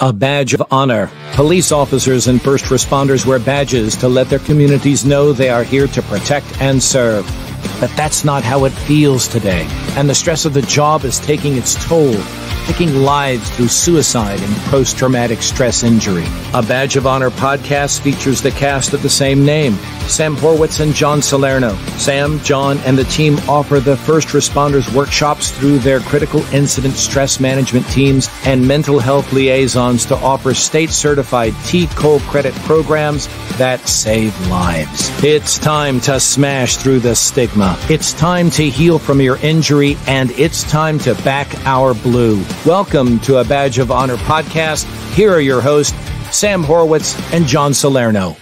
A badge of honor. Police officers and first responders wear badges to let their communities know they are here to protect and serve. But that's not how it feels today, and the stress of the job is taking its toll, taking lives through suicide and post-traumatic stress injury. A Badge of Honor podcast features the cast of the same name, Sam Horwitz and John Salerno. Sam, John, and the team offer the first responders workshops through their critical incident stress management teams and mental health liaisons to offer state-certified T-COL credit programs that save lives. It's time to smash through the stigma. It's time to heal from your injury, and it's time to back our blue. Welcome to A Badge of Honor podcast. Here are your hosts, Sam Horwitz and John Salerno.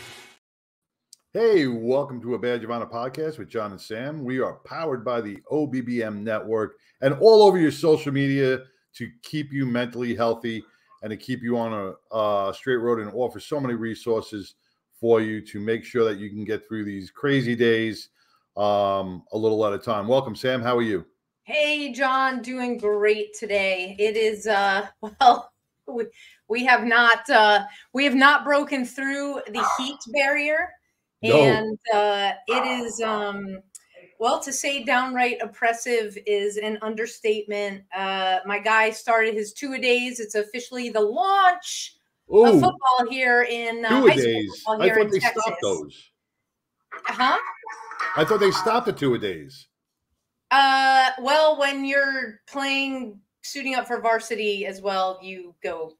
Hey, welcome to A Badge of Honor podcast with John and Sam. We are powered by the OBBM network and all over your social media to keep you mentally healthy and to keep you on a straight road, and offer so many resources for you to make sure that you can get through these crazy days a little at a time. Welcome, Sam. How are you? Hey, John, doing great today. It is, we have not broken through the heat barrier. No. And it is, well, to say downright oppressive is an understatement. My guy started his two-a-days. It's officially the launch of football here in high school football here in Texas. I thought they stopped those. Huh? I thought they stopped the two-a-days. Well, when you're playing, suiting up for varsity as well, you go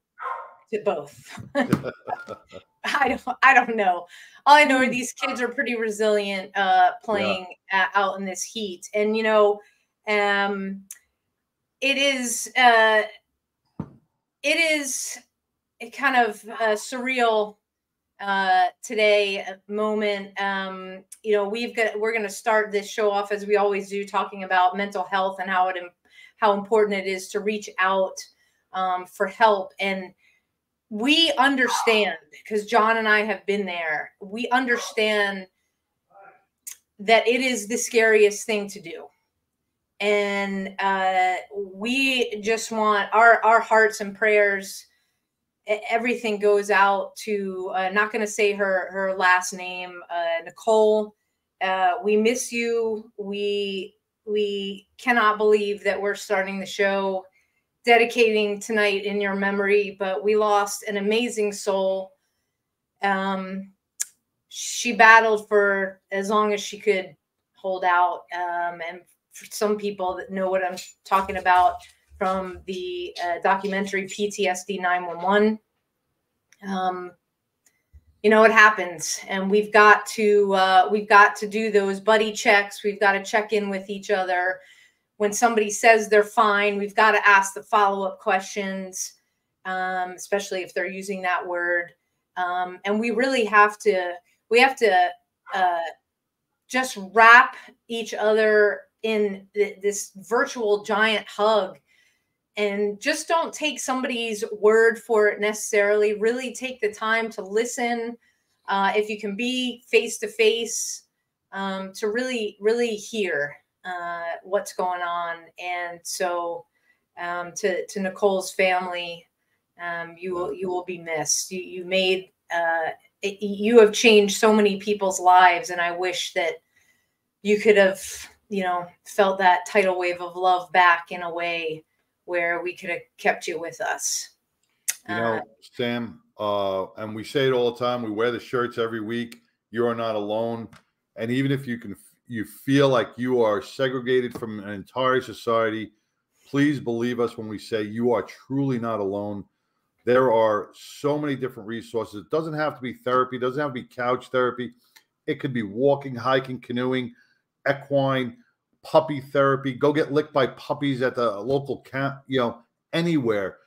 to both. I don't know. All I know are these kids are pretty resilient, playing out in this heat. And, you know, it is a kind of a surreal today moment. You know, we're going to start this show off as we always do, talking about mental health and how important it is to reach out for help. And we understand, because John and I have been there, we understand that it is the scariest thing to do. And we just want our hearts and prayers. Everything goes out to, not going to say her last name, Nicole. We miss you. We cannot believe that we're starting the show dedicating tonight in your memory, but we lost an amazing soul. She battled for as long as she could hold out. And for some people that know what I'm talking about from the documentary PTSD 911, you know, it happens, and we've got to do those buddy checks. We've got to check in with each other. When somebody says they're fine, we've got to ask the follow-up questions, especially if they're using that word. And we really have to just wrap each other in this virtual giant hug, and just don't take somebody's word for it necessarily. Really take the time to listen. If you can be face-to-face, to really hear what's going on. And so to Nicole's family, you will be missed. You made you have changed so many people's lives, and I wish that you could have, you know, felt that tidal wave of love back in a way where we could have kept you with us. You know, Sam, and we say it all the time, we wear the shirts every week. You are not alone. And even if you feel like you are segregated from an entire society, please believe us when we say you are truly not alone. There are so many different resources. It doesn't have to be therapy. It doesn't have to be couch therapy. It could be walking, hiking, canoeing, equine, puppy therapy. Go get licked by puppies at the local camp, you know, anywhere.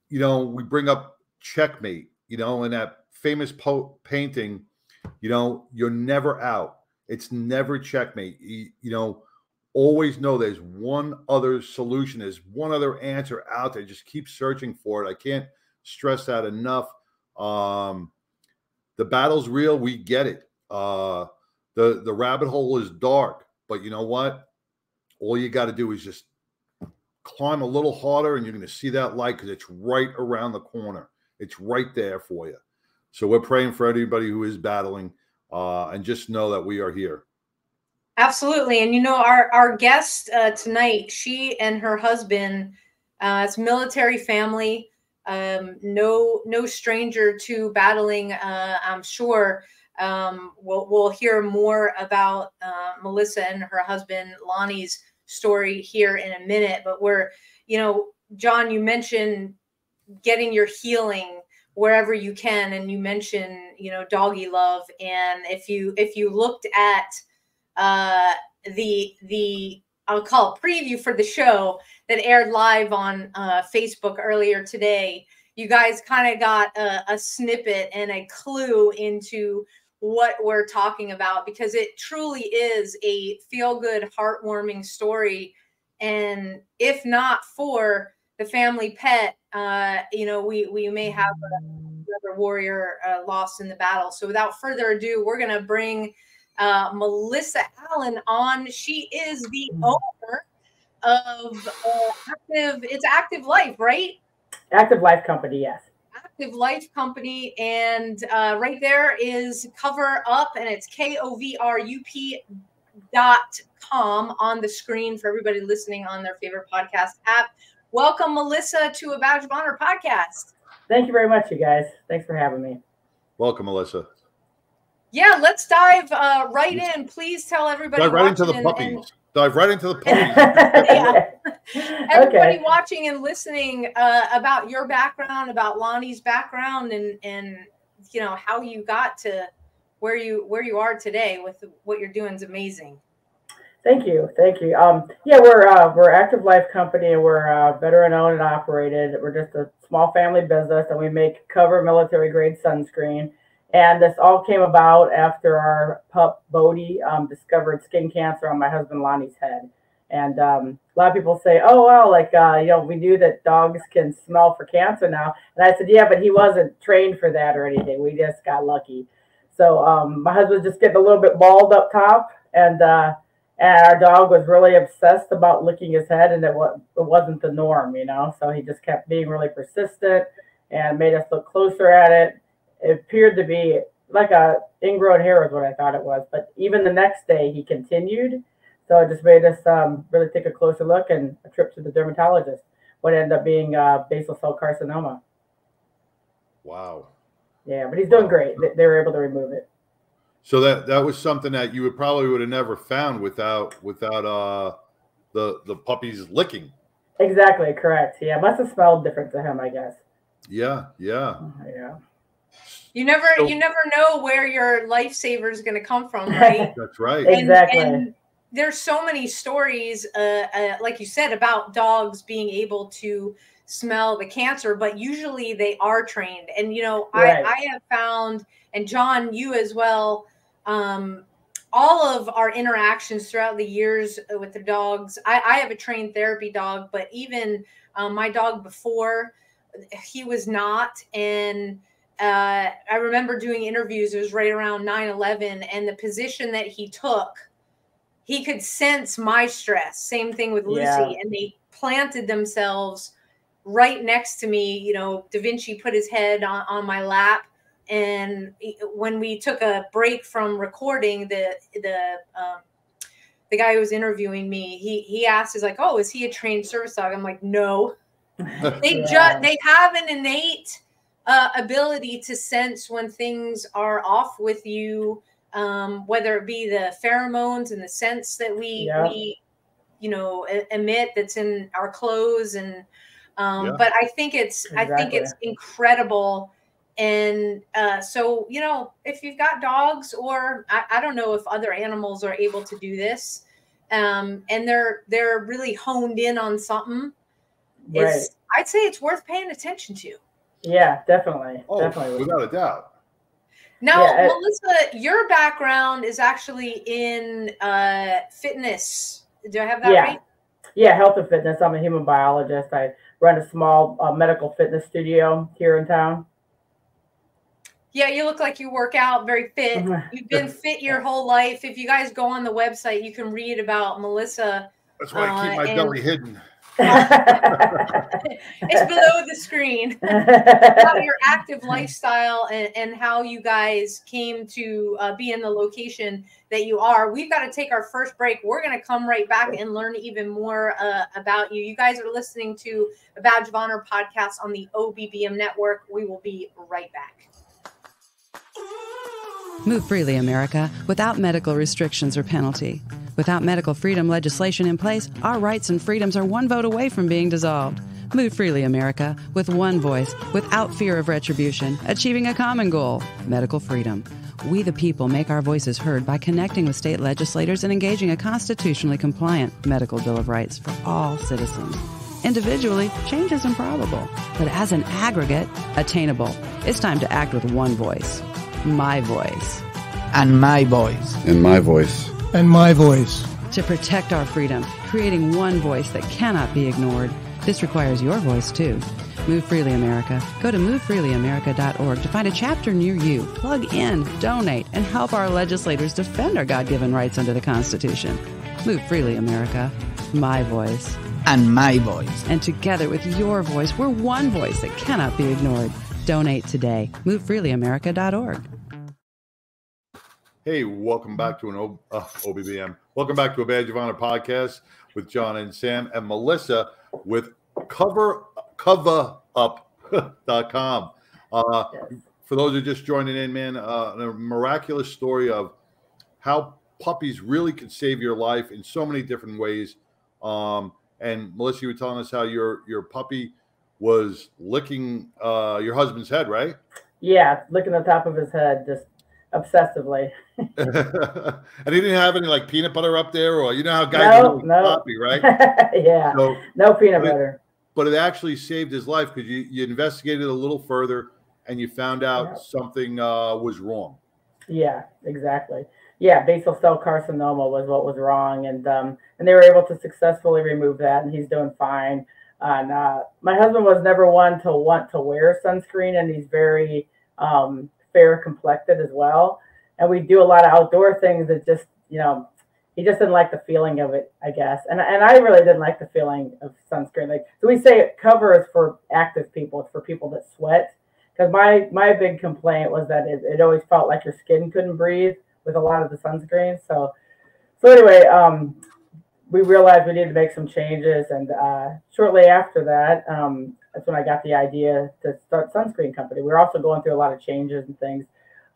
You know, we bring up Checkmate, you know, in that famous painting, you know, you're never out. It's never checkmate. You know, always know there's one other solution. There's one other answer out there. Just keep searching for it. I can't stress that enough. The battle's real. We get it. The rabbit hole is dark, but you know what? All you got to do is just climb a little harder and you're going to see that light because it's right around the corner. It's right there for you. So we're praying for anybody who is battling, and just know that we are here. Absolutely. And, you know, our guest tonight, she and her husband, it's a military family, no stranger to battling. I'm sure we'll hear more about Melissa and her husband Lonnie's story here in a minute. But we're, you know, John, you mentioned getting your healing wherever you can, and you mentioned, you know, doggy love. And if you looked at the I'll call it preview for the show that aired live on Facebook earlier today, you guys kind of got a snippet and a clue into what we're talking about, because it truly is a feel-good, heartwarming story. And if not for the family pet, you know, we may have another warrior lost in the battle. So without further ado, we're going to bring Melissa Allen on. She is the owner of Active Life, right? Active Life Company, yes. Active Life Company, and right there is Cover Up, and it's KOVRUP.com on the screen for everybody listening on their favorite podcast app. Welcome, Melissa, to a Badge of Honor podcast. Thank you very much, you guys. Thanks for having me. Welcome, Melissa. Yeah, let's dive right in. Please tell everybody. Dive right into the puppies. Dive right into the puppies. Everybody watching and listening about your background, about Lonnie's background, and you know how you got to where you are today with what you're doing is amazing. Thank you. Yeah, we're Active Life Company, and we're veteran owned and operated. We're just a small family business, and we make cover military grade sunscreen. And this all came about after our pup Bodie discovered skin cancer on my husband Lonnie's head. And a lot of people say, "Oh well, like you know, we knew that dogs can smell for cancer now." And I said, "Yeah, but he wasn't trained for that or anything. We just got lucky." So my husband was just getting a little bit bald up top, and our dog was really obsessed about licking his head, and it wasn't the norm, you know. So he just kept being really persistent and made us look closer at it. It appeared to be like a ingrown hair is what I thought it was. But even the next day, he continued. So it just made us really take a closer look, and a trip to the dermatologist. What ended up being basal cell carcinoma. Wow. Yeah, but he's doing great. They were able to remove it. So that was something that you would have never found without the puppies licking. Exactly, correct. Yeah, it must have smelled different to him, I guess. Yeah. Yeah. You never know where your lifesaver is going to come from, right? That's right. Exactly. And there's so many stories, like you said, about dogs being able to smell the cancer, but usually they are trained. And, you know, right. I have found, and John, you as well, all of our interactions throughout the years with the dogs, I have a trained therapy dog, but even my dog before, he was not. And I remember doing interviews, it was right around 9/11, and the position that he took, he could sense my stress. Same thing with Lucy. Yeah. And they planted themselves right next to me. You know, Da Vinci put his head on my lap. And when we took a break from recording, the guy who was interviewing me, he asked, he's like, "Oh, is he a trained service dog?" I'm like, "No." They have an innate ability to sense when things are off with you, whether it be the pheromones and the scents that we you know emit that's in our clothes, and but I think it's incredible. And so, you know, if you've got dogs, or I don't know if other animals are able to do this, and they're really honed in on something, right. I'd say it's worth paying attention to. Yeah, definitely. Oh, definitely. Without a doubt. Now, Melissa, your background is actually in fitness. Do I have that right? Yeah, health and fitness. I'm a human biologist. I run a small medical fitness studio here in town. Yeah, you look like you work out, very fit. You've been fit your whole life. If you guys go on the website, you can read about Melissa. That's why I keep my belly hidden. It's below the screen. About your active lifestyle and how you guys came to be in the location that you are. We've got to take our first break. We're going to come right back and learn even more about you. You guys are listening to a Badge of Honor podcast on the OBBM network. We will be right back. Move freely, America, without medical restrictions or penalty. Without medical freedom legislation in place, our rights and freedoms are one vote away from being dissolved. Move freely, America, with one voice, without fear of retribution, achieving a common goal, medical freedom. We the people make our voices heard by connecting with state legislators and engaging a constitutionally compliant medical Bill of Rights for all citizens. Individually, change is improbable, but as an aggregate, attainable. It's time to act with one voice. My voice. And my voice. And my voice. And my voice. To protect our freedom, creating one voice that cannot be ignored. This requires your voice, too. Move Freely America. Go to movefreelyamerica.org to find a chapter near you. Plug in, donate, and help our legislators defend our God-given rights under the Constitution. Move Freely America. My voice. And my voice. And together with your voice, we're one voice that cannot be ignored. Donate today. MoveFreelyAmerica.org. Hey, welcome back to an OBBM. Welcome back to a Badge of Honor podcast with John and Sam and Melissa with coverup.com. For those who are just joining in, man, a miraculous story of how puppies really can save your life in so many different ways. And Melissa, you were telling us how your puppy was licking your husband's head, right? Yeah, licking the top of his head, just obsessively. And he didn't have any like peanut butter up there, or you know how guys do with puppy, right? Yeah, so, no peanut butter. But it actually saved his life because you investigated a little further and you found out something was wrong. Yeah, exactly. Yeah, basal cell carcinoma was what was wrong, and they were able to successfully remove that, and he's doing fine. And my husband was never one to want to wear sunscreen, and he's very fair complected as well. And we do a lot of outdoor things that just, you know, he just didn't like the feeling of it, I guess. And I really didn't like the feeling of sunscreen. Like, so we say cover is for active people. It's for people that sweat. Because my big complaint was that it always felt like your skin couldn't breathe with a lot of the sunscreen. So anyway, we realized we needed to make some changes. And shortly after that, that's when I got the idea to start Sunscreen Company. We were also going through a lot of changes and things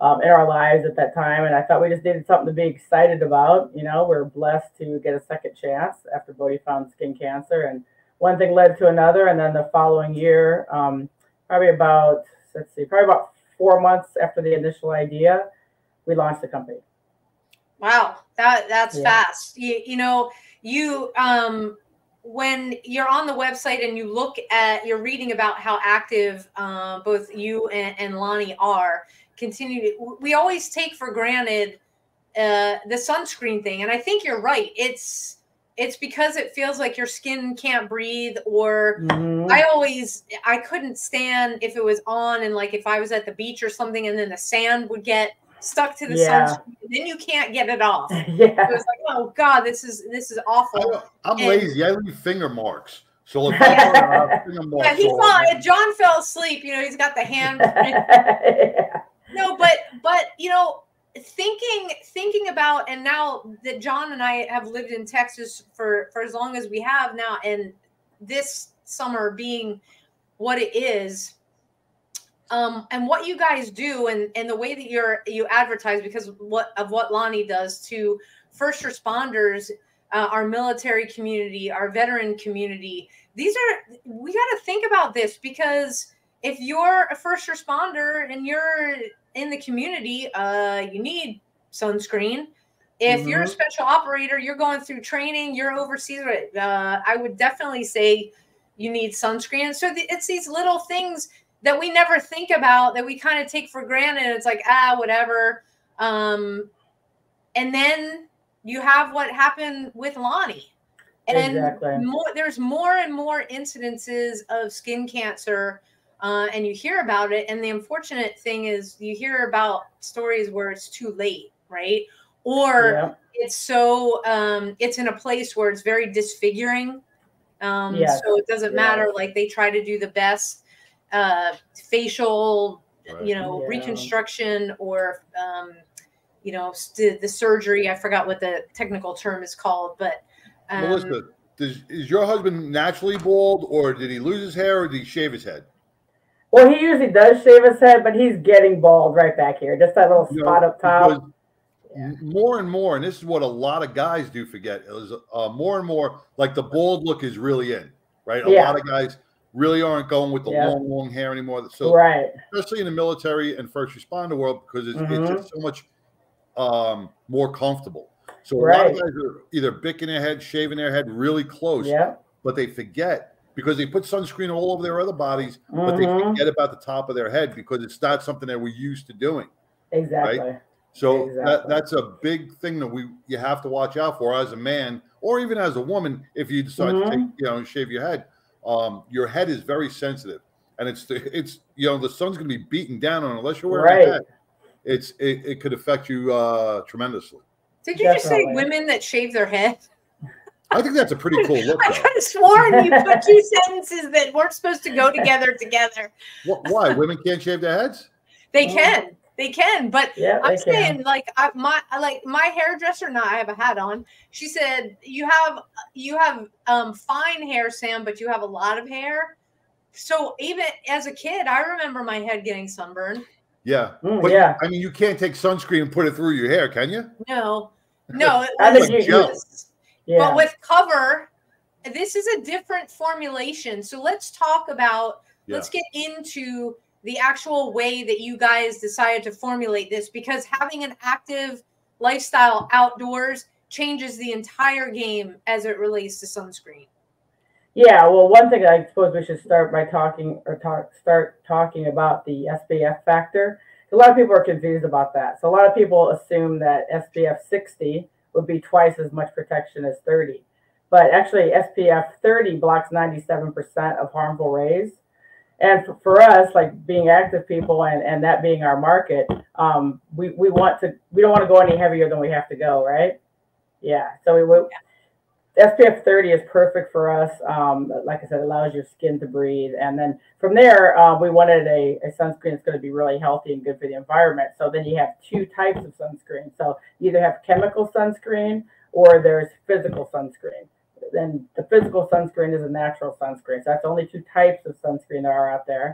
in our lives at that time. And I thought we just needed something to be excited about. You know, we're blessed to get a second chance after Bodie found skin cancer. And one thing led to another. And then the following year, probably about 4 months after the initial idea, we launched the company. Wow, that's fast. You know, when you're on the website and you're reading about how active both you and Lonnie are, we always take for granted the sunscreen thing. And I think you're right. It's because it feels like your skin can't breathe, or I couldn't stand if it was on, and like if I was at the beach or something and then the sand would get stuck to the sunscreen, then you can't get it off. It was like, oh God, this is awful. I'm lazy. I leave finger marks. So if I finger marks, John fell asleep. You know, he's got the hand. No, but you know, thinking about, and now that John and I have lived in Texas for as long as we have now, and this summer being what it is, and what you guys do, and the way that you advertise because of what Lonnie does to first responders, our military community, our veteran community. We got to think about this, because if you're a first responder and you're in the community, you need sunscreen. If you're a special operator, you're going through training, you're overseas, I would definitely say you need sunscreen. So it's these little things that we never think about, that we kind of take for granted. It's like, whatever. And then you have what happened with Lonnie. And there's more and more incidences of skin cancer, and you hear about it. And the unfortunate thing is you hear about stories where it's too late, right? Or it's so it's in a place where it's very disfiguring, Yes. So it doesn't matter. Like they try to do the best facial, reconstruction or, the surgery. I forgot what the technical term is called, but Melissa, is your husband naturally bald, or did he lose his hair, or did he shave his head? Well, he usually does shave his head, but he's getting bald right back here. Just that little spot up top. More and more, and this is what a lot of guys do forget, is more and more, like the bald look is really in, right? A lot of guys really aren't going with the long hair anymore. So, especially in the military and first responder world, because it's just so much more comfortable. So a lot of guys are either bicking their head, shaving their head really close, but they forget because they put sunscreen all over their other bodies, but they forget about the top of their head because it's not something that we're used to doing. Exactly. Right? So that's a big thing that you have to watch out for as a man, or even as a woman. If you decide to take, shave your head is very sensitive, and it's the sun's going to be beating down on it unless you're wearing a hat. It could affect you tremendously. Did you just say women that shave their head? I think that's a pretty cool look. I could have sworn you put two sentences that weren't supposed to go together. Why? Women can't shave their heads? They can. They can, but I'm saying my hairdresser, I have a hat on. She said, you have fine hair, Sam, but you have a lot of hair. So even as a kid, I remember my head getting sunburned. Yeah. I mean, you can't take sunscreen and put it through your hair, can you? No. But with Cover, this is a different formulation. So let's talk about, let's get into the actual way that you guys decided to formulate this, because having an active lifestyle outdoors changes the entire game as it relates to sunscreen. Yeah, well, one thing I suppose we should start by talking about the SPF factor. A lot of people are confused about that. So a lot of people assume that SPF 60 would be twice as much protection as 30. But actually, SPF 30 blocks 97% of harmful rays. And for us, like being active people and that being our market, we don't want to go any heavier than we have to go, right? Yeah. So SPF 30 is perfect for us. Like I said, it allows your skin to breathe. And then from there, we wanted a sunscreen that's going to be really healthy and good for the environment. So then you have two types of sunscreen. So you either have chemical sunscreen or there's physical sunscreen. Then the physical sunscreen is a natural sunscreen. So that's only two types of sunscreen that are out there.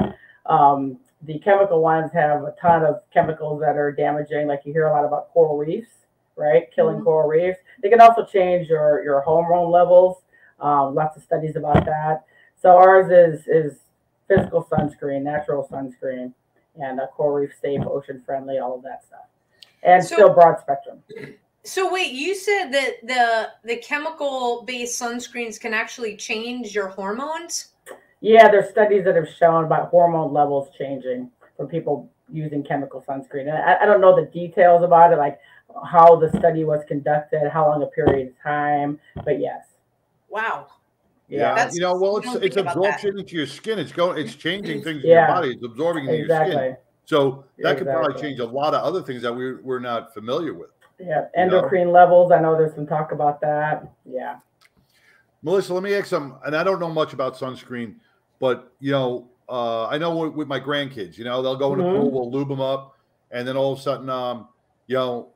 The chemical ones have a ton of chemicals that are damaging. Like you hear a lot about coral reefs, right? Killing coral reefs. They can also change your hormone levels. Lots of studies about that. So ours is physical sunscreen, natural sunscreen, and coral reef safe, ocean friendly, all of that stuff. And still broad spectrum. So wait, you said that the chemical-based sunscreens can actually change your hormones? Yeah, there's studies that have shown about hormone levels changing from people using chemical sunscreen. And I don't know the details about it, like how the study was conducted, how long a period of time, but yes. Wow. Yeah, it's absorption into your skin. It's changing things in your body. It's absorbing into your skin. So that could probably change a lot of other things that we're not familiar with. Yeah, endocrine levels. I know there's some talk about that. Yeah. Melissa, let me ask some, and I don't know much about sunscreen, but I know with my grandkids, they'll go in the pool, we'll lube them up, and then all of a sudden,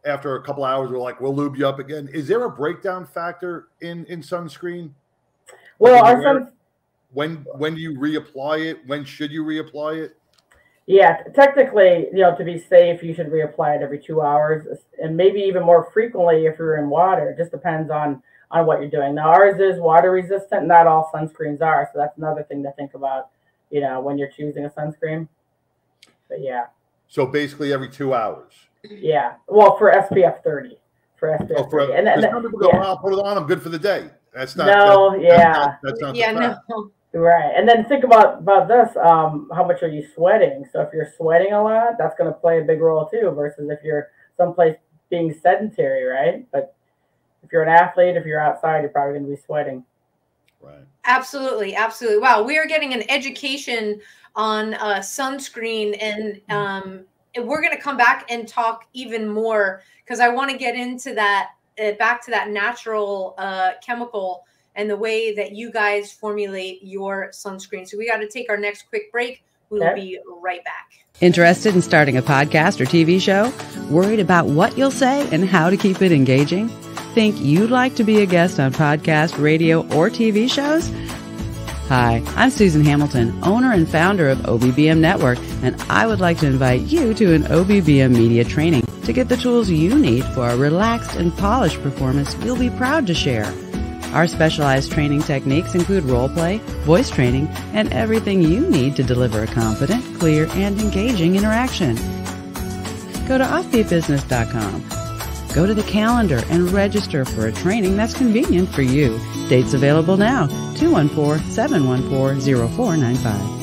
after a couple hours, we're like, we'll lube you up again. Is there a breakdown factor in sunscreen? Well, when do you reapply it? When should you reapply it? Yeah, technically, to be safe, you should reapply it every 2 hours, and maybe even more frequently if you're in water. It just depends on what you're doing. Now, ours is water resistant. Not all sunscreens are, so that's another thing to think about, when you're choosing a sunscreen. But yeah. So basically every 2 hours. Yeah. Well, for SPF 30. For SPF 30. And then some people go, I'll put it on. I'm good for the day. That's not. That's not. No. Right. And then think about this. How much are you sweating? So if you're sweating a lot, that's going to play a big role too, versus if you're someplace being sedentary, right? But if you're an athlete, if you're outside, you're probably going to be sweating. Right. Absolutely. Absolutely. Wow. We are getting an education on sunscreen, and we're going to come back and talk even more, because I want to get into that, back to that natural chemical and the way that you guys formulate your sunscreen. So we got to take our next quick break. We will be right back. Interested in starting a podcast or TV show? Worried about what you'll say and how to keep it engaging? Think you'd like to be a guest on podcast, radio, or TV shows? Hi, I'm Susan Hamilton, owner and founder of OBBM Network, and I would like to invite you to an OBBM media training to get the tools you need for a relaxed and polished performance you'll be proud to share. Our specialized training techniques include role play, voice training, and everything you need to deliver a confident, clear, and engaging interaction. Go to offbeatbusiness.com. Go to the calendar and register for a training that's convenient for you. Dates available now, 214-714-0495.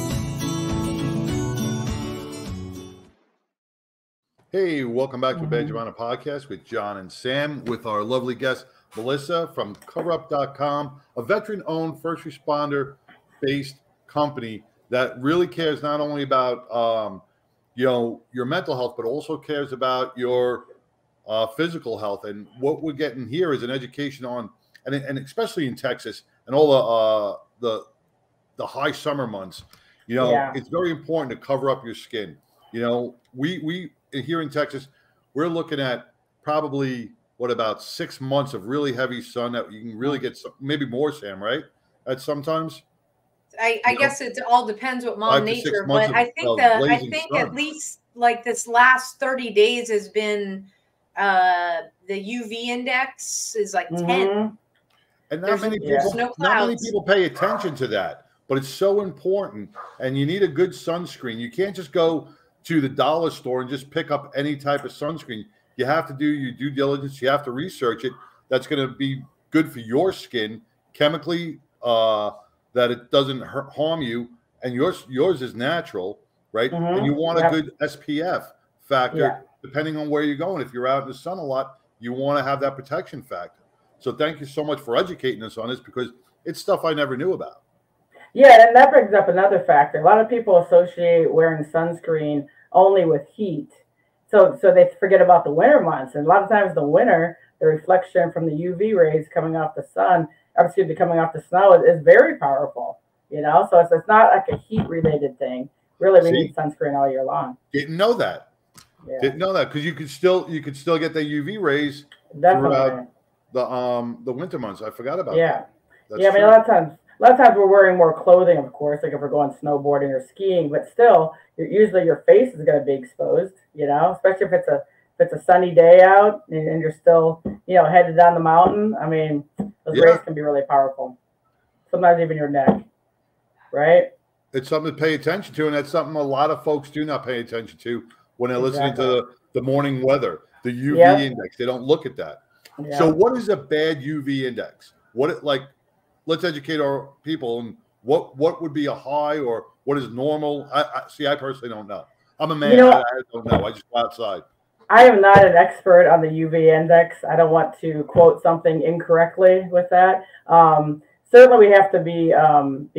Hey, welcome back to the Badge of Honor podcast with John and Sam, with our lovely guest, Melissa from CoverUp.com, a veteran-owned first responder-based company that really cares not only about your mental health, but also cares about your physical health. And what we're getting here is an education on, and especially in Texas and all the high summer months, it's very important to cover up your skin. We here in Texas, we're looking at probably about 6 months of really heavy sun that you can really get maybe more, Sam, right? At sometimes. I guess it all depends what Mom Nature, but I think at least like this last 30 days has been the UV index is like 10. And not many people pay attention to that, but it's so important. And you need a good sunscreen. You can't just go to the dollar store and just pick up any type of sunscreen. You have to do your due diligence. You have to research it. That's going to be good for your skin chemically, that it doesn't harm you. And yours is natural, right? And you want a good SPF factor, depending on where you're going. If you're out in the sun a lot, you want to have that protection factor. So thank you so much for educating us on this, because it's stuff I never knew about. Yeah, and that brings up another factor. A lot of people associate wearing sunscreen only with heat. So they forget about the winter months. And a lot of times the winter, the reflection from the UV rays coming off the sun, coming off the snow is very powerful, So it's not like a heat-related thing. Really, we need sunscreen all year long. Didn't know that. Yeah. Didn't know that, because you could still get the UV rays throughout the winter months. I forgot about that. That's I mean, a lot of times we're wearing more clothing, of course, like if we're going snowboarding or skiing, but still, usually your face is going to be exposed, especially if it's a sunny day out and you're still, headed down the mountain. I mean, those rays can be really powerful. Sometimes even your neck, right? It's something to pay attention to, and that's something a lot of folks do not pay attention to when they're listening to the morning weather, the UV index. They don't look at that. Yeah. So what is a bad UV index? Let's educate our people on what would be a high or what is normal. I personally don't know. I'm a man. I don't know. I just go outside. I am not an expert on the UV index. I don't want to quote something incorrectly with that. Certainly, we have to be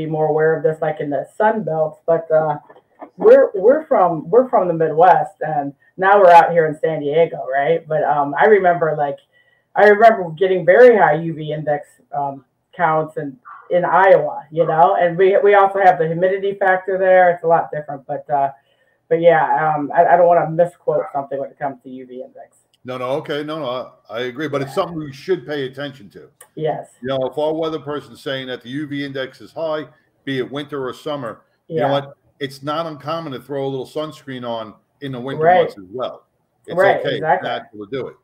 more aware of this, like in the sun belts. But we're from the Midwest, and now we're out here in San Diego, right? But I remember getting very high UV index counts in Iowa, and we also have the humidity factor there. It's a lot different, but I don't want to misquote something when it comes to UV index. No, I agree, but it's something we should pay attention to. Yes. If our weather person's saying that the UV index is high, be it winter or summer, you know what? It's not uncommon to throw a little sunscreen on in the winter months as well. It's okay. Exactly. It's natural to do it.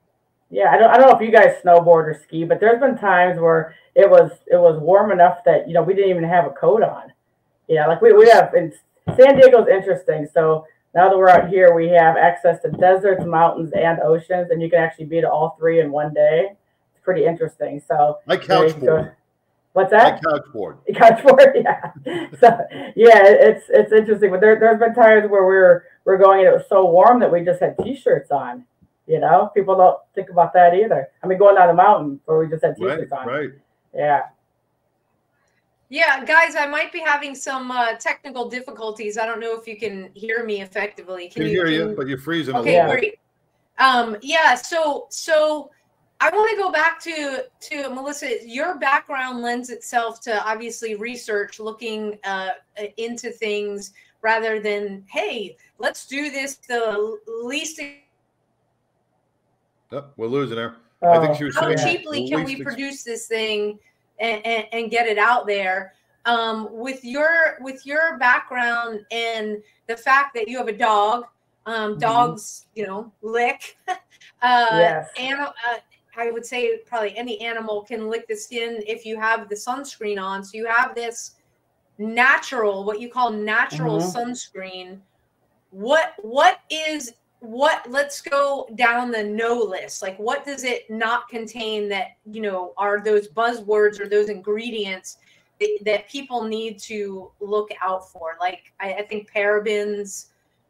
Yeah, I don't know if you guys snowboard or ski, but there's been times where it was warm enough that we didn't even have a coat on. Like we have in San Diego's interesting. So now that we're out here, we have access to deserts, mountains, and oceans, and you can actually be to all three in one day. It's pretty interesting. So I couchboard. What's that? Couchboard. Couchboard, yeah. So it's interesting. But there's been times where we're going and it was so warm that we just had t-shirts on. People don't think about that either. I mean, going down the mountain where we just had t-shirts on. Right. Yeah. Yeah, guys, I might be having some technical difficulties. I don't know if you can hear me effectively. Can hear you, but you're freezing a little bit. Great. So I want to go back to Melissa. Your background lends itself to obviously research, looking into things rather than, hey, let's do this the least. Oh, we're losing her. I think she was How saying cheaply can we produce this thing and get it out there? With your background and the fact that you have a dog, dogs, lick. Yes. I would say probably any animal can lick the skin if you have the sunscreen on. So you have this natural, what you call natural sunscreen. Let's go down the no list. Like, what does it not contain that, are those buzzwords or those ingredients that people need to look out for? Like, I think parabens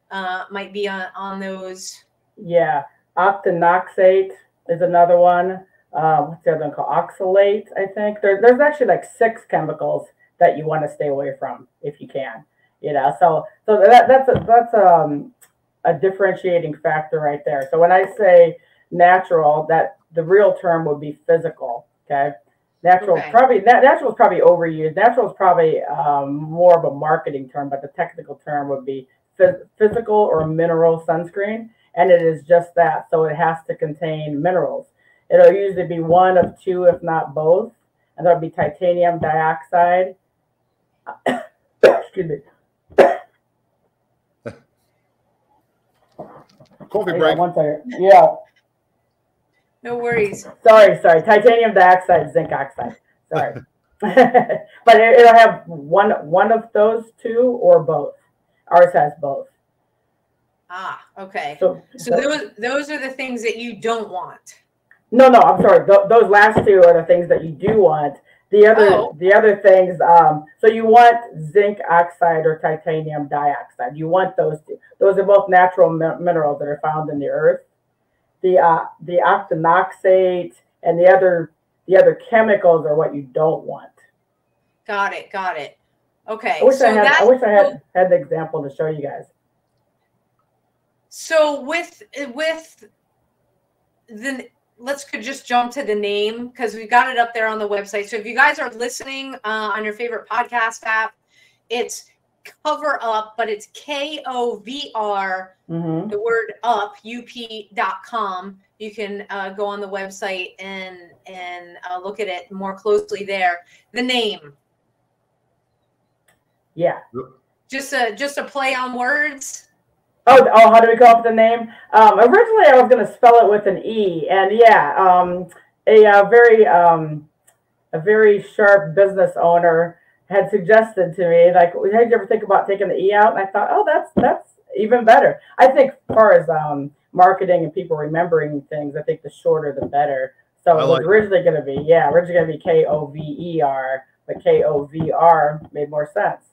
might be on those. Yeah. Octinoxate is another one. What's the other one called? Oxalate, I think. There's actually like 6 chemicals that you want to stay away from if you can. So that's a differentiating factor right there. So when I say natural, that the real term would be physical. Okay. Natural is probably overused. Natural is probably more of a marketing term, but the technical term would be physical or mineral sunscreen. And it is just that. So it has to contain minerals. It'll usually be one of 2, if not both. And that'll be titanium dioxide. Excuse me. Coffee break. One second. Yeah. No worries. Sorry. Titanium dioxide, zinc oxide. Sorry. But it'll have one of those 2 or both. Ours has both. Ah, okay. So those are the things that you don't want. No, I'm sorry. Those last 2 are the things that you do want. The other things. So you want zinc oxide or titanium dioxide. You want those 2. Those are both natural minerals that are found in the earth. The octinoxate and the other chemicals are what you don't want. Got it. Okay. I wish I had the example to show you guys. So with let's just jump to the name, because we've got it up there on the website. So if you guys are listening on your favorite podcast app, it's Cover Up, but it's KOVR, the word up, up.com. You can go on the website and look at it more closely there. The name. Yeah. Just a play on words. Oh, how do we come up with the name? Originally, I was going to spell it with an E, and a very sharp business owner had suggested to me, like, "Hey, did you ever think about taking the E out?" And I thought, "Oh, that's even better." I think, as far as marketing and people remembering things, I think the shorter the better. So it was originally going to be KOVER, but KOVR made more sense.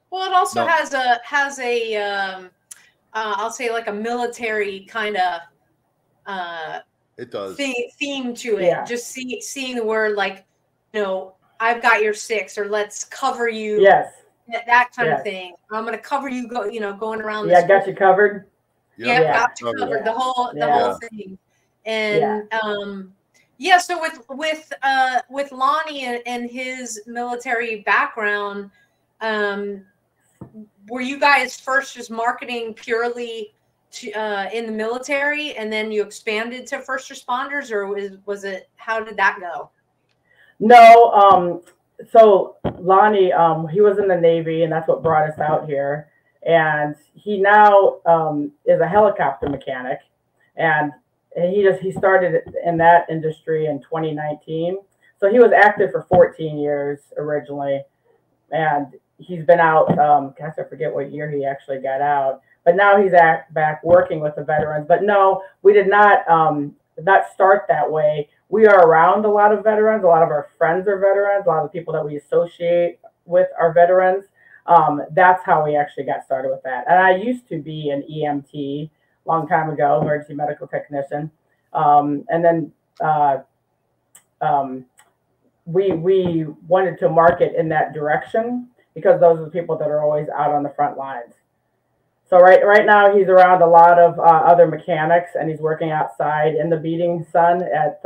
Well, it also has a I'll say like a military kind of it does theme to it. Yeah. Just seeing the word, like, I've got your 6, or let's cover you. Yes. That kind of thing. I'm going to cover you. Going around. Yeah, got you covered. Yeah, got you covered. The whole thing. And so with Lonnie and his military background, were you guys first just marketing purely to, in the military, and then you expanded to first responders, or was it, how did that go? No, so Lonnie, he was in the Navy, and that's what brought us out here. And he now is a helicopter mechanic, and he started in that industry in 2019. So he was active for 14 years originally, and he's been out. Gosh, I forget what year he actually got out, but now he's back working with the veterans. But no, we did not start that way. We are around a lot of veterans. A lot of our friends are veterans. A lot of people that we associate with are veterans. That's how we actually got started with that. And I used to be an EMT a long time ago, emergency medical technician. And then we wanted to market in that direction because those are the people that are always out on the front lines. So right now he's around a lot of other mechanics, and he's working outside in the beating sun at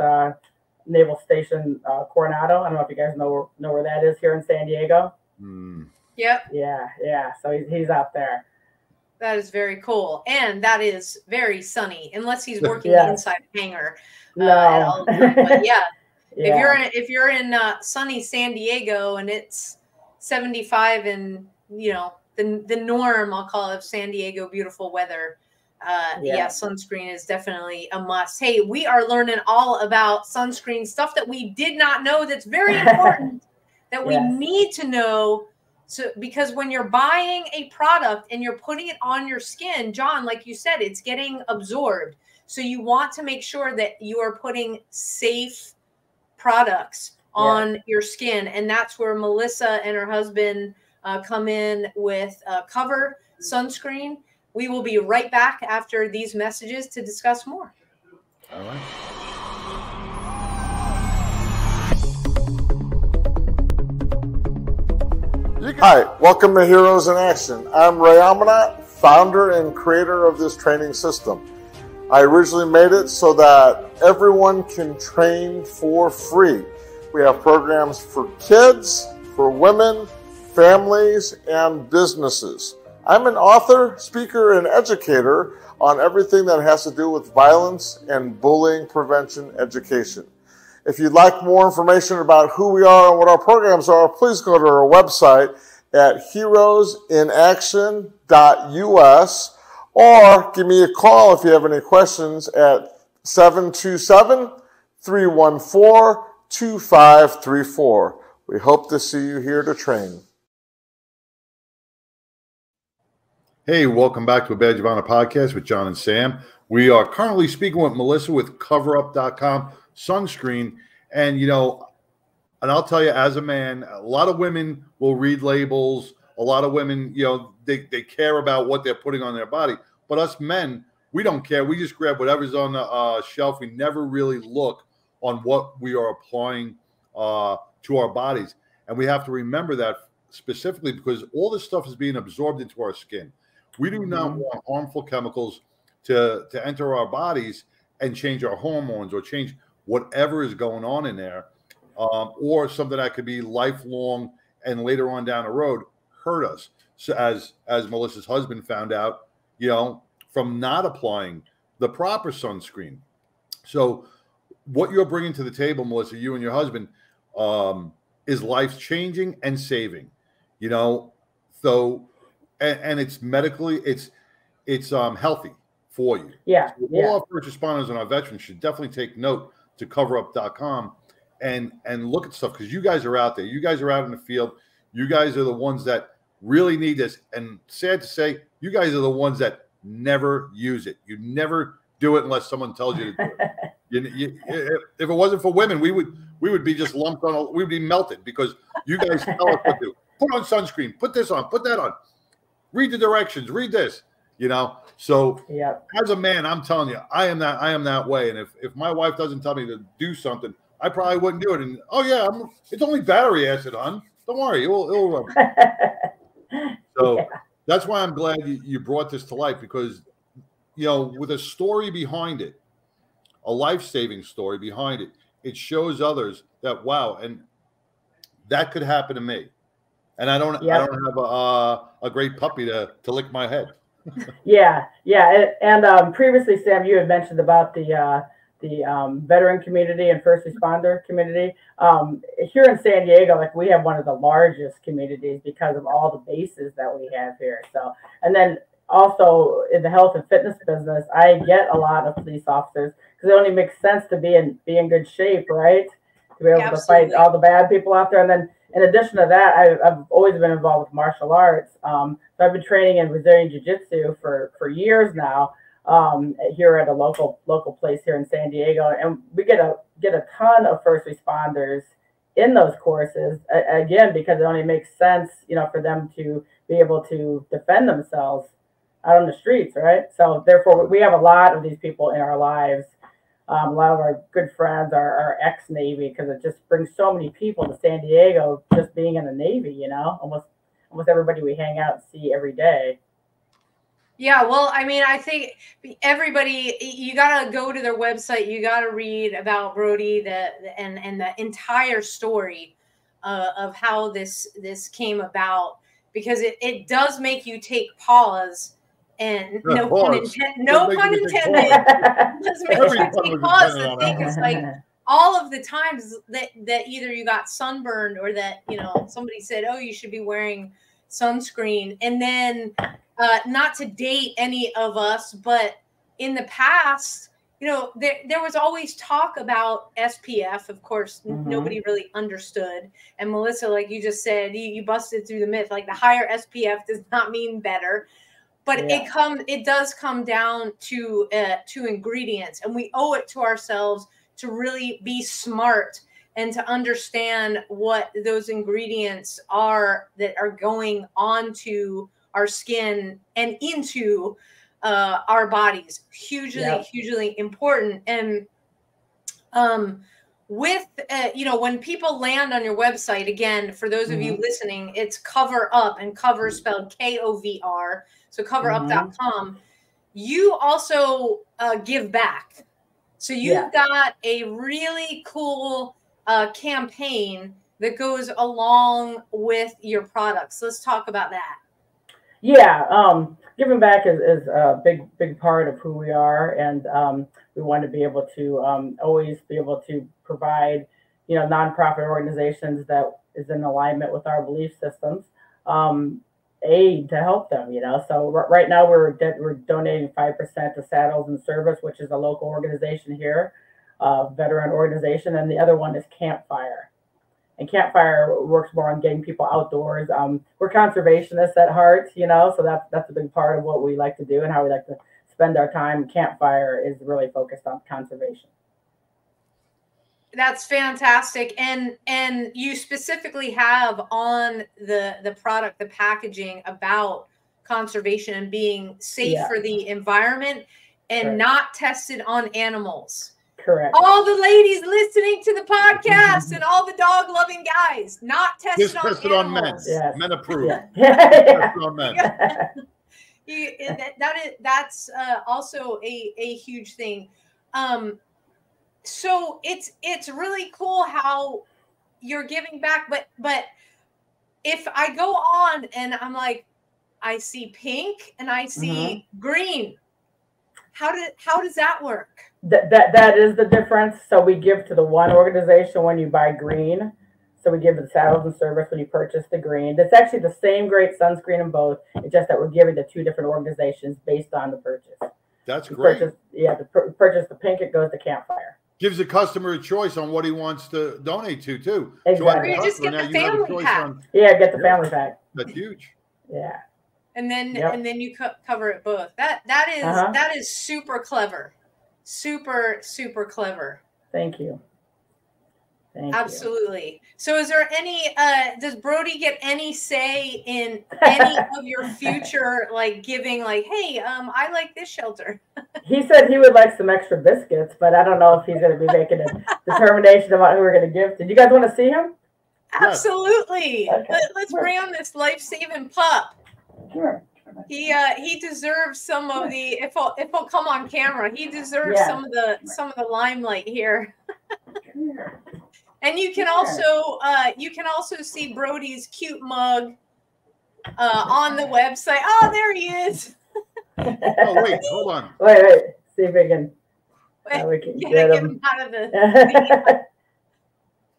Naval Station Coronado. I don't know if you guys know where that is here in San Diego. Yep. Yeah. So he's out there. That is very cool, and that is very sunny, unless he's working inside a hangar. No. But yeah, if you're in sunny San Diego and it's 75 and the norm, I'll call it, San Diego beautiful weather, sunscreen is definitely a must. Hey, we are learning all about sunscreen, stuff that we did not know that's very important that we need to know. So, because when you're buying a product and you're putting it on your skin, John, like you said, it's getting absorbed. So you want to make sure that you are putting safe products on your skin. And that's where Melissa and her husband come in with KOVR sunscreen. We will be right back after these messages to discuss more. All right. Hi, welcome to Heroes in Action. I'm Ray Amanat, founder and creator of this training system. I originally made it so that everyone can train for free. We have programs for kids, for women, families, and businesses. I'm an author, speaker, and educator on everything that has to do with violence and bullying prevention education. If you'd like more information about who we are and what our programs are, please go to our website at heroesinaction.us or give me a call if you have any questions at 727-314-2534. We hope to see you here to train. Hey, welcome back to a Badge of Honor podcast with John and Sam. We are currently speaking with Melissa with coverup.com sunscreen. And, and I'll tell you, as a man, a lot of women will read labels. A lot of women, they care about what they're putting on their body. But us men, we don't care. We just grab whatever's on the shelf. We never really look on what we are applying to our bodies. And we have to remember that specifically because all this stuff is being absorbed into our skin. We do not want harmful chemicals to enter our bodies and change our hormones or change whatever is going on in there, or something that could be lifelong and later on down the road hurt us. So as Melissa's husband found out, from not applying the proper sunscreen. So what you're bringing to the table, Melissa, you and your husband, is life changing and saving, so, and it's medically, it's healthy for you. Yeah. So all our first responders and our veterans should definitely take note to coverup.com and look at stuff, because you guys are out there. You guys are out in the field. You guys are the ones that really need this. And sad to say, you guys are the ones that never use it. You never do it unless someone tells you to do it. If it wasn't for women, we would be just lumped on. We'd be melted because you guys tell us what to do. Put on sunscreen. Put this on. Put that on. Read the directions. Read this. So as a man, I'm telling you, I am that way. And if my wife doesn't tell me to do something, I probably wouldn't do it. And it's only battery acid, hon. Don't worry, it'll run. So that's why I'm glad you brought this to life, because with a story behind it, a life-saving story behind it, it shows others that wow, and that could happen to me. And I don't have a great puppy to lick my head. And previously, Sam, you had mentioned about the veteran community and first responder community. Here in San Diego, we have one of the largest communities because of all the bases that we have here. So, and then also in the health and fitness business, I get a lot of police officers because it only makes sense to be in good shape, right? To be able to fight all the bad people out there. And then in addition to that, I've always been involved with martial arts. So I've been training in Brazilian Jiu-Jitsu for years now, here at a local place here in San Diego. And we get a ton of first responders in those courses, again, because it only makes sense, for them to be able to defend themselves out on the streets, right? So therefore, we have a lot of these people in our lives. A lot of our good friends are ex-Navy, because it just brings so many people to San Diego just being in the Navy, almost everybody we hang out and see every day. Yeah, well, I mean, I think everybody, you got to go to their website. You got to read about Brody, and the entire story of how this came about, because it does make you take pause, and no pun intended. No pun intended. It does make you take pause and think. It's like all of the times that either you got sunburned or that, you know, somebody said, oh, you should be wearing sunscreen, and then not to date any of us, but in the past, you know, there was always talk about SPF. Of course, nobody really understood. And Melissa, like you just said, you busted through the myth. Like, the higher SPF does not mean better, but it does come down to ingredients, and we owe it to ourselves to really be smart and to understand what those ingredients are that are going onto our skin and into our bodies. Hugely important. And with you know, when people land on your website, again, for those of you listening, it's Cover Up, and cover spelled KOVR, so coverup.com. You also give back. So you've got a really cool campaign that goes along with your products. Let's talk about that. Yeah, giving back is a big part of who we are, and we want to be able to always be able to provide, you know, nonprofit organizations that is in alignment with our belief systems, aid to help them. You know, so right now we're donating 5% to Saddles and Service, which is a local organization here, veteran organization, and the other one is Campfire. And Campfire works more on getting people outdoors. We're conservationists at heart, you know, so that's a big part of what we like to do and how we like to spend our time. Campfire is really focused on conservation. That's fantastic. And you specifically have on the product, the packaging, about conservation and being safe for the environment and not tested on animals. Correct. All the ladies listening to the podcast and all the dog loving guys, not tested on animals. On men. Yes. Men approved. Tested on men. That's also a huge thing. So it's really cool how you're giving back, but if I go on and I'm like, I see pink and I see green, how does that work? That is the difference. So we give to the one organization when you buy green. So we give the Saddles and Service when you purchase the green. It's actually the same great sunscreen in both. It's just that we're giving to two different organizations based on the purchase. That's great. To purchase the pink, it goes to Campfire. Gives the customer a choice on what he wants to donate to, too. Exactly. You just get the family pack. Get the family pack. That's huge. Yeah. And then you cover it both. That is super clever. Super clever. Thank you. Absolutely. So is there any does Brody get any say in any of your future, like giving, like, hey, I like this shelter? He said he would like some extra biscuits, but I don't know if he's going to be making a determination about who we're going to give to. Do you guys want to see him? Absolutely. Okay. Let's bring on this life-saving pup. Sure. He deserves some of the, if he'll come on camera, he deserves some of the limelight here. And you can also see Brody's cute mug on the website. Oh, there he is. Oh, wait, hold on. Wait. See if we can get him out of the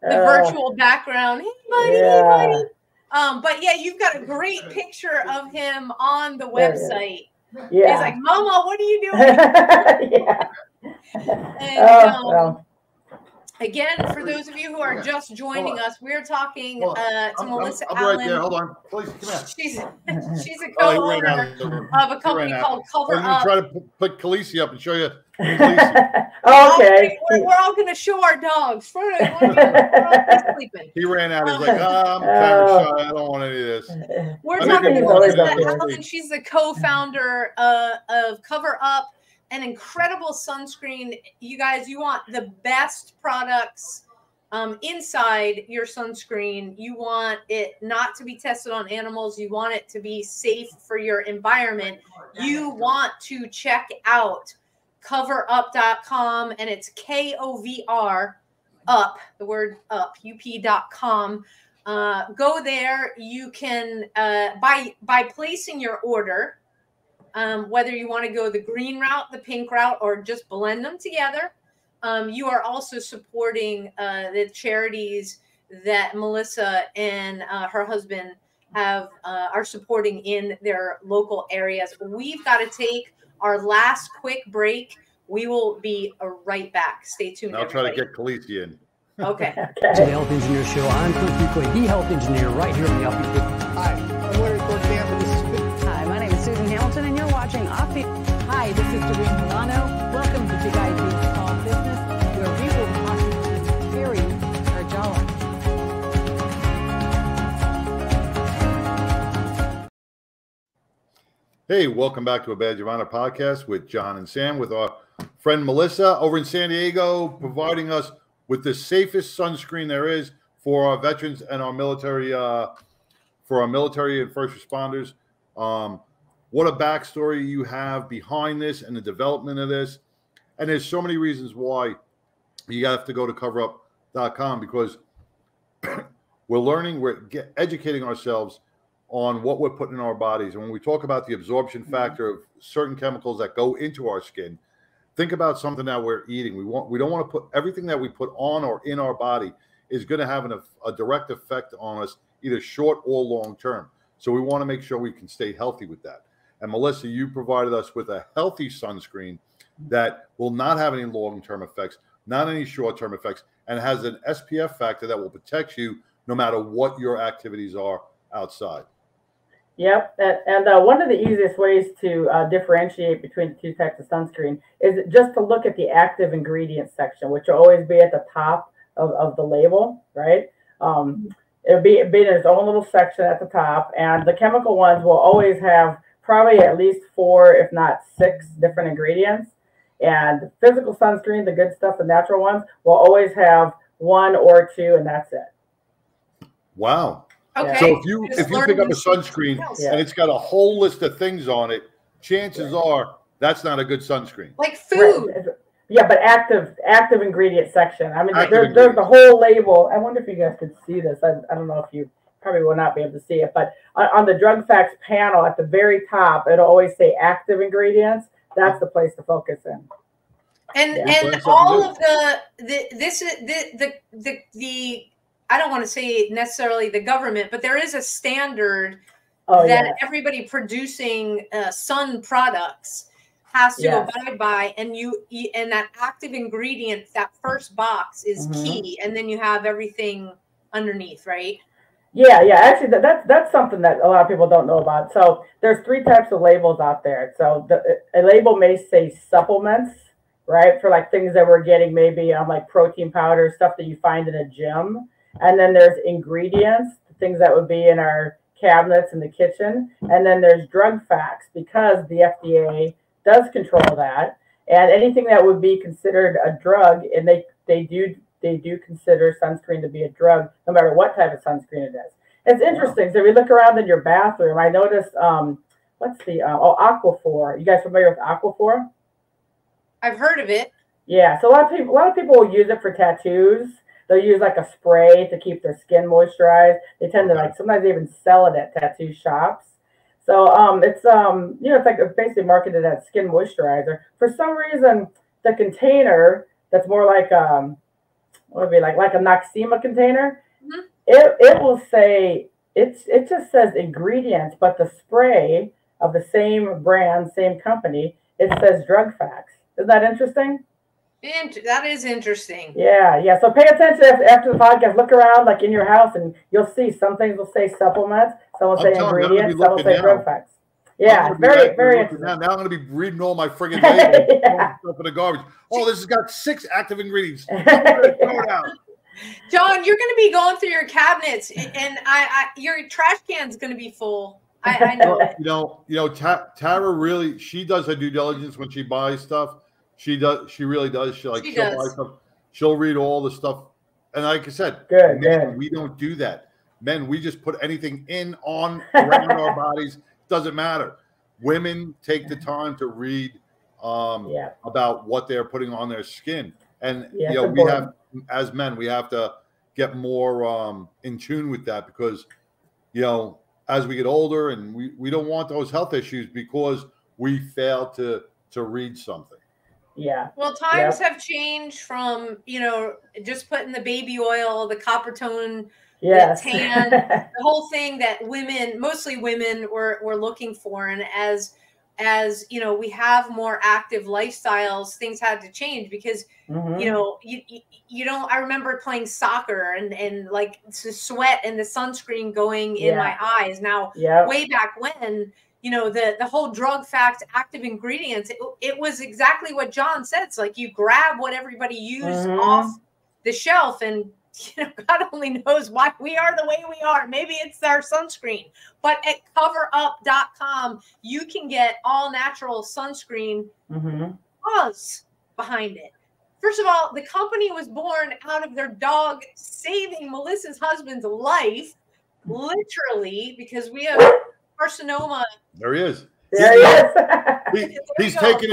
virtual background. Hey, buddy. Hey, buddy. But yeah, you've got a great picture of him on the website. Yeah. He's like, Mama, what are you doing? And again, for those of you who are just joining us, we're talking to Melissa Allen. Right there. Hold on. Please, come here. She's a co-owner of a company called Cover Up. I'm going to try to put Khaleesi up and show you. Okay. We're all going to show our dogs. We're sleeping. He ran out. He's like, I'm camera shy. I don't want any of this. We're talking to Melissa Allen. She's the co-founder of Cover Up, an incredible sunscreen. You guys, you want the best products inside your sunscreen, you want it not to be tested on animals. You want it to be safe for your environment. You want to check out coverup.com, and it's KOVR up, the word up, up.com. Go there. You can, by placing your order, whether you want to go the green route, the pink route, or just blend them together, you are also supporting the charities that Melissa and her husband are supporting in their local areas. We've got to take our last quick break. We will be right back. Stay tuned. I'll try to get Khaleesi in. Okay. To the Health Engineer Show. I'm Cliff Duquay, the Health Engineer, right here on the Offbeat. Hi, I'm Larry Cortana. Hi, my name is Susan Hamilton, and you're watching Offbeat. Hi, this is Doreen Milano. Welcome to Big Ideas Small Business, where we will talk to Terry Arjala. Hey, welcome back to a Badge of Honor podcast with John and Sam, with our friend Melissa over in San Diego, providing us with the safest sunscreen there is for our veterans and our military, for our military and first responders. What a backstory you have behind this and the development of this. And there's so many reasons why you have to go to coverup.com, because we're learning, we're educating ourselves on what we're putting in our bodies. And when we talk about the absorption factor of certain chemicals that go into our skin, think about something that we're eating. We don't want to put everything that we put on or in our body is going to have a direct effect on us, either short or long term. So we want to make sure we can stay healthy with that. And Melissa, you provided us with a healthy sunscreen that will not have any long-term effects, not any short-term effects, and has an SPF factor that will protect you no matter what your activities are outside. Yep, and one of the easiest ways to differentiate between the two types of sunscreen is just to look at the active ingredients section, which will always be at the top of the label, right? It'll be in its own little section at the top, and the chemical ones will always have probably at least 4, if not 6 different ingredients. And physical sunscreen, the good stuff, the natural ones, will always have 1 or 2, and that's it. Wow. Okay. So if you pick up a sunscreen and it's got a whole list of things on it, chances are that's not a good sunscreen. Like food. Right. Yeah, but active ingredient section. I mean, there's the whole label. I wonder if you guys could see this. I don't know if you probably will not be able to see it, but on the drug facts panel at the very top, it'll always say active ingredients. That's the place to focus in. And all of the I don't want to say necessarily the government, but there is a standard that everybody producing sun products has to abide by, and and that active ingredient, that first box is key, and then you have everything underneath, right? Yeah. Actually, that's something that a lot of people don't know about. So there's 3 types of labels out there. So a label may say supplements, right, for like things that we're getting, maybe like protein powder, stuff that you find in a gym. And then there's ingredients, things that would be in our cabinets in the kitchen. And then there's drug facts, because the FDA does control that. And anything that would be considered a drug, and they do consider sunscreen to be a drug, no matter what type of sunscreen it is. It's interesting. So if you look around in your bathroom, I noticed, what's the, Aquaphor. You guys familiar with Aquaphor? I've heard of it. Yeah. So a lot of people will use it for tattoos. They'll use like a spray to keep their skin moisturized. They tend to sometimes they even sell it at tattoo shops. So it's it's basically marketed as skin moisturizer. For some reason, the container that's more like what would be like a Noxema container, it will say it just says ingredients, but the spray of the same brand, same company, it says drug facts. Isn't that interesting? That is interesting. Yeah. So pay attention after the podcast. Look around, like in your house, and you'll see some things will say supplements, some will say ingredients, some will say drug facts. Yeah, it's very, very interesting. Now I'm going to be reading all my friggin' labels, stuff in the garbage. Oh, this has got 6 active ingredients. Throw it out. John, you're going to be going through your cabinets, and your trash can's going to be full. I know. Tara really, she does her due diligence when she buys stuff. She really does. She'll buy stuff. She'll read all the stuff And like I said, good. We don't do that. Men, we just put anything in, on, around our bodies. Doesn't matter. Women take the time to read about what they're putting on their skin. And, you know, we have, as men, we have to get more in tune with that because, you know, as we get older and we don't want those health issues because we failed to read something. Yeah. Well, times have changed from, you know, just putting the baby oil, the copper tone, the tan, the whole thing that women, mostly women, were looking for. And as you know, we have more active lifestyles, things had to change because, you know, you don't, I remember playing soccer and like the sweat and the sunscreen going in my eyes. Now, way back when, you know, the whole drug fact active ingredients, it was exactly what John said. It's like you grab what everybody used off the shelf, and you know, God only knows why we are the way we are. Maybe it's our sunscreen. But at coverup.com, you can get all natural sunscreen cause behind it. First of all, the company was born out of their dog saving Melissa's husband's life, literally, because we have carcinoma. There he is. There he is. He's taking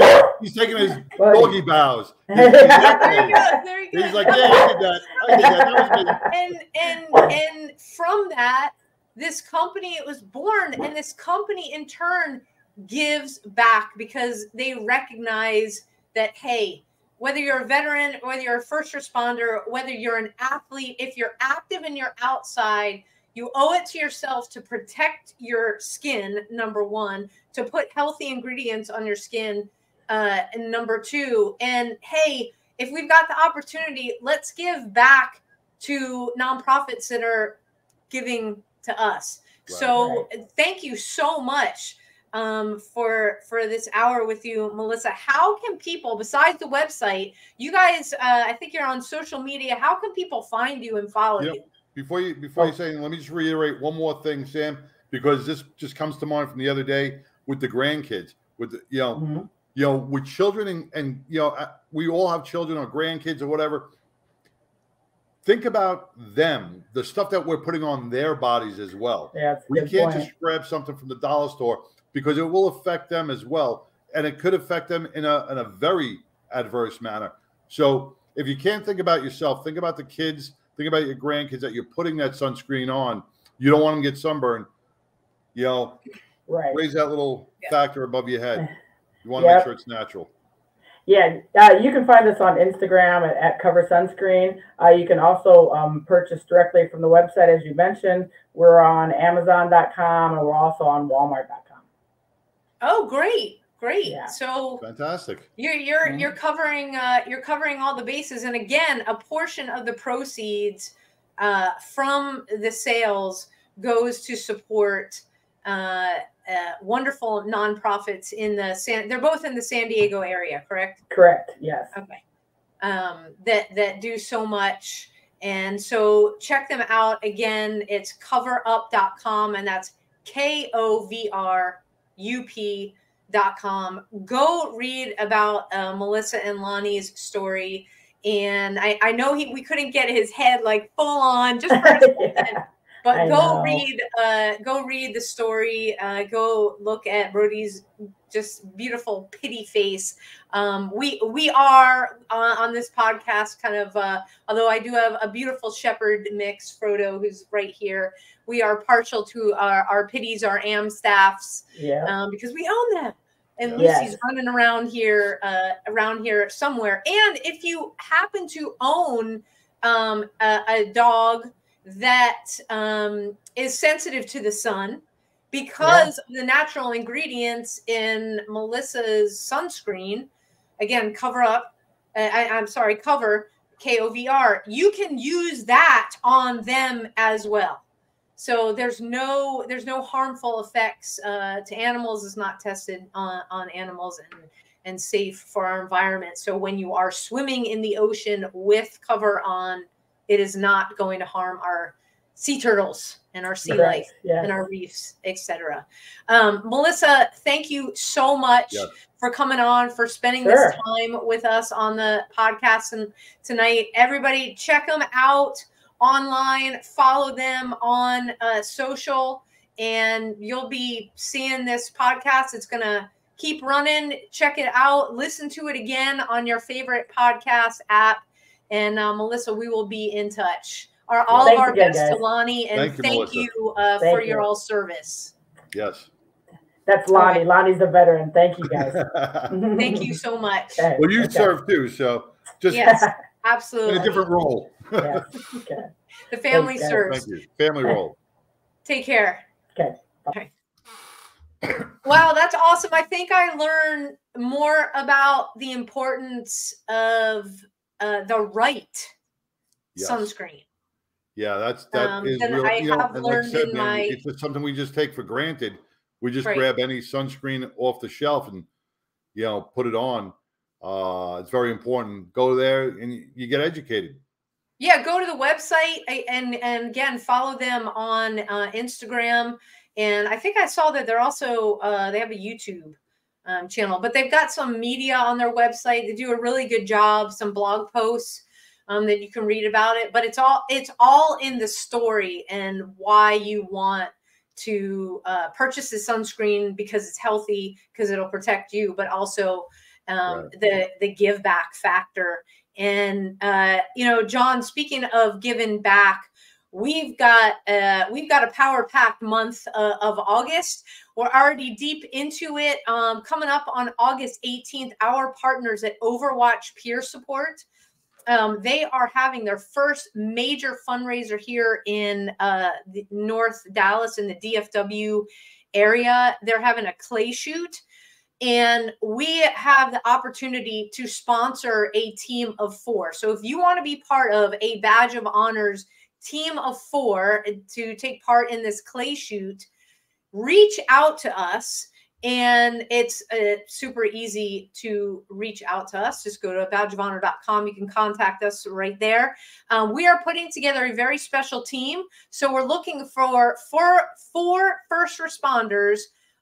his doggy bows. There he goes. He's like, yeah, I did that. That was me. And from that, this company, it was born, and this company in turn gives back because they recognize that, hey, whether you're a veteran, whether you're a first responder, whether you're an athlete, if you're active and you're outside, you owe it to yourself to protect your skin, number one, to put healthy ingredients on your skin, and number two. And hey, if we've got the opportunity, let's give back to nonprofits that are giving to us. Right. So thank you so much for this hour with you, Melissa. How can people, besides the website, you guys, I think you're on social media, how can people find you and follow you? Before you say, let me just reiterate one more thing, Sam, because this just comes to mind from the other day with the grandkids, with the, you know, with children and you know, we all have children or grandkids or whatever. Think about them, the stuff that we're putting on their bodies as well. Yeah, we can't just grab something from the dollar store because it will affect them as well, and it could affect them in a very adverse manner. So if you can't think about yourself, think about the kids. Think about your grandkids that you're putting that sunscreen on. You don't want them to get sunburned. You know, raise that little factor above your head. You want to make sure it's natural. Yeah, you can find us on Instagram at Cover Sunscreen. You can also purchase directly from the website, as you mentioned. We're on Amazon.com, and we're also on Walmart.com. Oh, great. Great. Yeah. So fantastic. You're covering all the bases. And again, a portion of the proceeds from the sales goes to support wonderful nonprofits in they're both in the San Diego area, correct? Correct. Yes. Okay. That do so much. And so check them out. Again, it's coverup.com, and that's KOVRUP.com. Go read about Melissa and Lonnie's story. And I know we couldn't get his head like full on just for a second, but go read the story. Go look at Brody's just beautiful pity face. We are on this podcast kind of, although I do have a beautiful shepherd mix, Frodo, who's right here. We are partial to our pities, our AM staffs, because we own them. And Lucy's running around here somewhere. And if you happen to own a dog that is sensitive to the sun, because of the natural ingredients in Melissa's sunscreen, again, Cover KOVR, you can use that on them as well. So there's no harmful effects to animals. It's not tested on animals and safe for our environment. So when you are swimming in the ocean with cover on, it is not going to harm our sea turtles and our sea life and our reefs, etc. Melissa, thank you so much for coming on, for spending this time with us on the podcast and tonight. Everybody, check them out online, follow them on social, and you'll be seeing this podcast. It's going to keep running. Check it out. Listen to it again on your favorite podcast app. And Melissa, we will be in touch. All of our best to Lonnie, and thank you for your all service. Yes. That's Lonnie. Lonnie's the veteran. Thank you, guys. Thank you so much. Okay. Well, you serve too, so just absolutely in a different role. Okay. The family serves. Thank you. Family role. Take care. Okay. Bye. Wow, that's awesome. I think I learned more about the importance of the right sunscreen. Yeah, that is real. I have learned in my. It's just something we just take for granted. We just grab any sunscreen off the shelf and put it on. It's very important. Go there and you get educated. Yeah, go to the website and again follow them on Instagram. And I think I saw that they're also they have a YouTube channel, but they've got some media on their website. They do a really good job. Some blog posts that you can read about it, but it's all in the story and why you want to purchase the sunscreen, because it's healthy, because it'll protect you, but also the give back factor. And John, speaking of giving back, we've got a power packed month of August. We're already deep into it. Coming up on August 18th, our partners at Overwatch Peer Support, they are having their first major fundraiser here in the North Dallas in the DFW area. They're having a clay shoot, and we have the opportunity to sponsor a team of 4. So if you want to be part of a Badge of Honors team of 4 to take part in this clay shoot, reach out to us. And it's super easy to reach out to us. Just go to badgeofhonor.com. You can contact us right there. We are putting together a very special team. So we're looking for 4 first responders,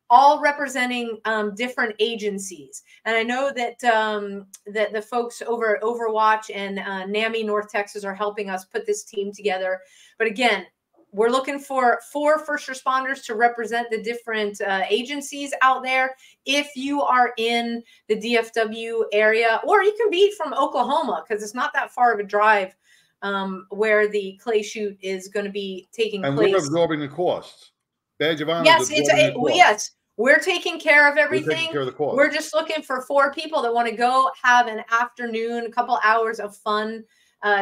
all representing different agencies. And I know that that the folks over at Overwatch and NAMI North Texas are helping us put this team together. But again, we're looking for 4 first responders to represent the different agencies out there. If you are in the DFW area, or you can be from Oklahoma, because it's not that far of a drive where the clay shoot is going to be taking place. And we're absorbing the costs. Badge of Honor. Yes, we're taking care of everything. We're taking care of the cost. We're just looking for 4 people that want to go have an afternoon, a couple hours of fun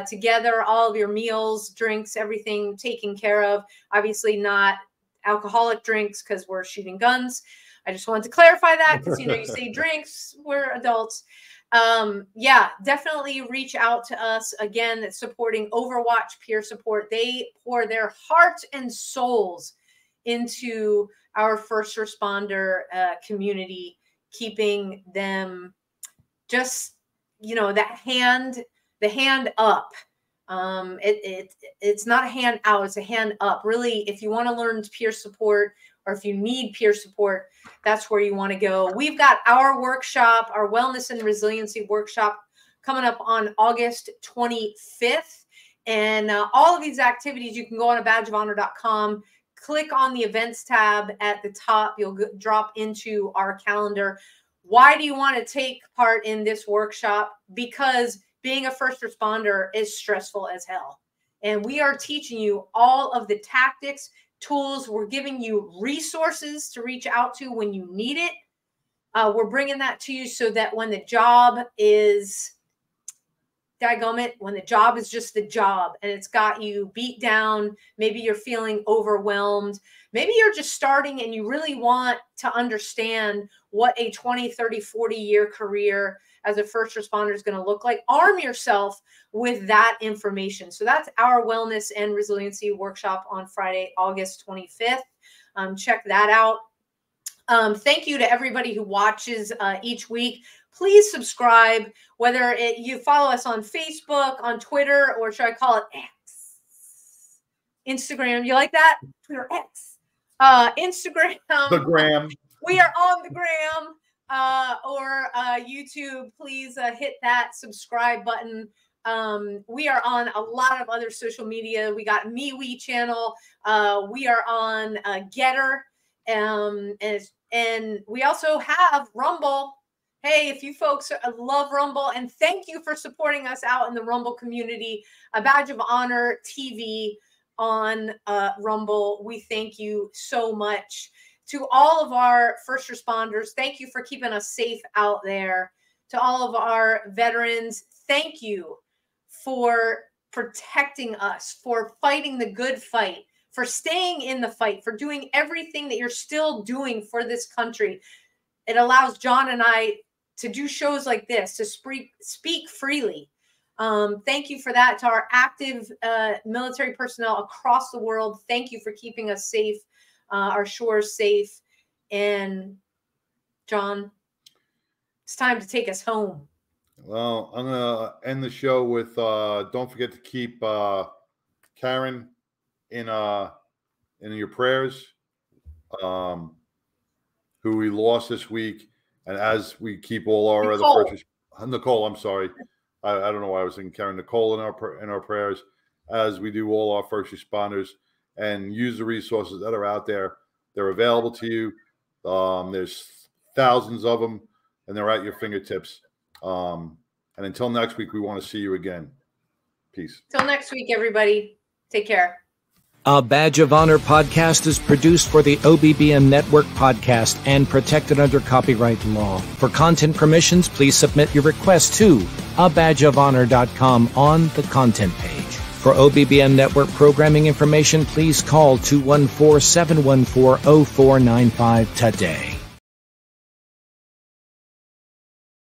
together, all of your meals, drinks, everything taken care of. Obviously not alcoholic drinks, because we're shooting guns. I just wanted to clarify that, because you say drinks, we're adults. Yeah, definitely reach out to us. Again, that's supporting Overwatch Peer Support. They pour their heart and souls into our first responder community, keeping them just, the hand up. It's not a hand out, it's a hand up. Really, if you want to learn peer support, or if you need peer support, that's where you want to go. We've got our workshop, our Wellness and Resiliency workshop, coming up on August 25th. And all of these activities, you can go on to badgeofhonor.com, click on the events tab at the top. You'll drop into our calendar. Why do you want to take part in this workshop? Because being a first responder is stressful as hell. And we are teaching you all of the tactics, tools. We're giving you resources to reach out to when you need it. We're bringing that to you so that when the job is, when the job is just the job and it's got you beat down, maybe you're feeling overwhelmed, maybe you're just starting and you really want to understand what a 20, 30, 40-year career as a first responder is going to look like. Arm yourself with that information. So that's our Wellness and Resiliency workshop on Friday, August 25th. Check that out. Thank you to everybody who watches each week. Please subscribe, whether you follow us on Facebook, on Twitter, or should I call it X? Instagram. You like that? Twitter X. Instagram. The gram. We are on the gram or YouTube. Please hit that subscribe button. We are on a lot of other social media. We got MeWe channel. We are on Getter. And we also have Rumble. Hey, if you folks love Rumble, and thank you for supporting us out in the Rumble community, a Badge of Honor TV on Rumble. We thank you so much. To all of our first responders, thank you for keeping us safe out there. To all of our veterans, thank you for protecting us, for fighting the good fight, for staying in the fight, for doing everything that you're still doing for this country. It allows John and I to do shows like this, to speak freely. Thank you for that. To our active military personnel across the world, thank you for keeping us safe, our shores safe. And John, it's time to take us home. Well, I'm going to end the show with, don't forget to keep Karen in your prayers, who we lost this week. And as we keep all our Nicole. other Nicole, I'm sorry. I don't know why I was thinking Karen. Nicole in our prayers, as we do all our first responders, and use the resources that are out there. They're available to you. There's thousands of them, and they're at your fingertips. And until next week, we want to see you again. Peace. Till next week, everybody. Take care. A Badge of Honor podcast is produced for the OBBM Network podcast and protected under copyright law. For content permissions, please submit your request to abadgeofhonor.com on the content page. For OBBM Network programming information, please call 214-714-0495 today.